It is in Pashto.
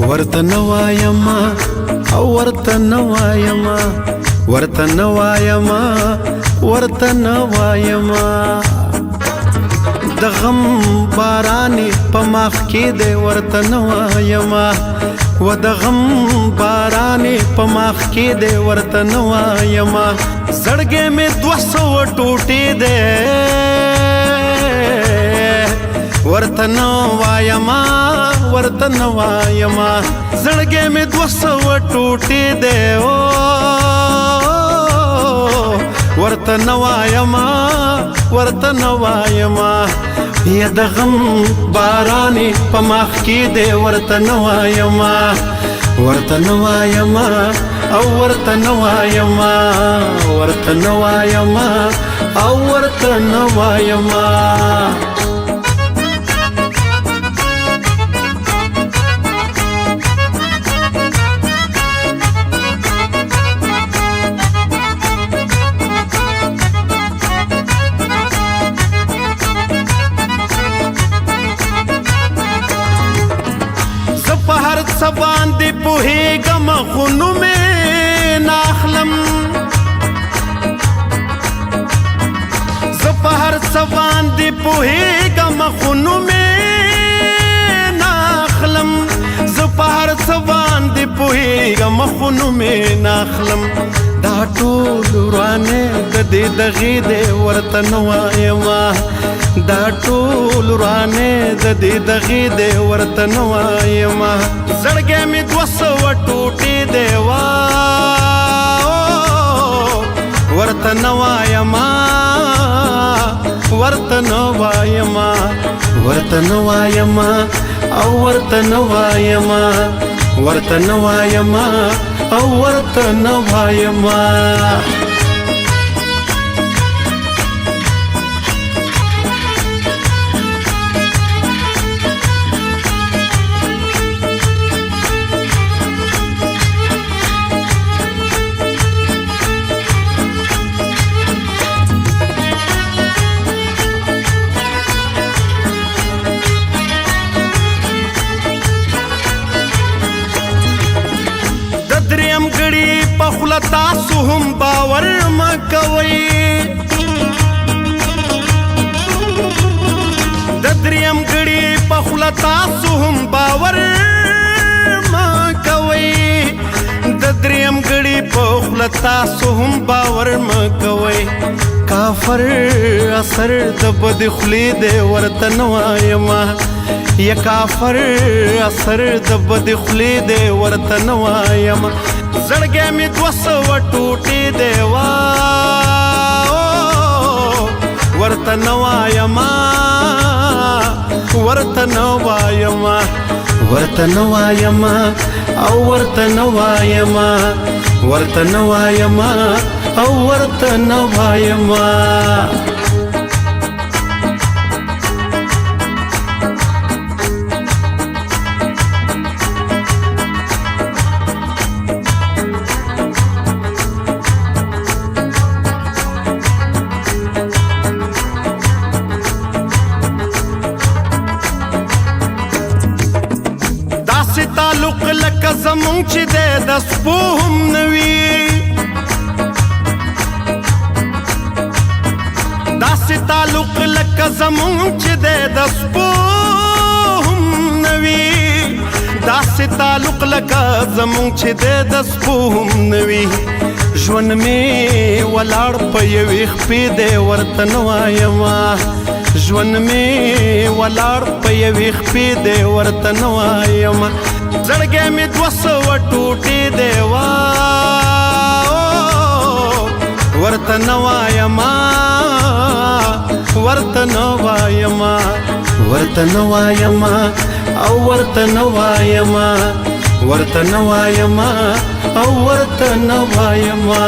ورته نوایما او ورته نوایما ورته نوایما ورته نوایما د غم بارانې په مخ کې دی ورته نوایما و د غم بارانې په مخ کې دی ورته نوایما زړګې مې 200 ټوټې دی ورته نوایما ورته نوایما زړګې مې 200 ټوټې دی ورته نوایما ورته نوایما یا د غم بارانې په مخ کې دی ورته نوایما ورته نوایما او ورته نوایما ورته نوایما او ورته نوایما سبان دی پوهیږم خو نومې نه اخلم زه په هر څه باندې پوهیږم خو نومې نه اخلم زه په هر څه باندې پوهیږم خو نومې نه اخلم دا ټول ورانې د دې دغې دی ورته نوایما دا ټول ورانې د دې دغې دی ورته نوایما زړګې مې 200 ټوټې دی ورته نوایما ورته نوایما ورته نوایما او ورته نوایما ورته نوایما او ورته نوایما پخلا تاسو هم باور مکوئ د دریم غړي پخلا تاسو هم باور مکوئ د دریم غړي پخلا تاسو هم باور مکوئ کافر اثر د بد خلی دی ورته نوایما یا کافر اثر د بد خلی دی ورته نوایما زړګې مې 200 ټوټې دی ورته نوایما ورته نوایما ورته نوایما او ورته نوایما ورته نوایما او ورته نوایما تعلق لکه زمونږ چې دی د سپو هم نه وي داسې تعلق لکه زمونږ چې دی د سپو هم نه وي داسې تعلق لکه زمونږ چې دی د سپو هم نه وي ژوند مې ولاړ په یوې خپې دی ورته نوایما ژوند مې ولاړ په یوې خپې دی ورته نوایما زړګې مې 200 ټوټې دی ورته نوایما ورته نوایما ورته نوایما او ورته نوایما ورته نوایما او ورته نوایما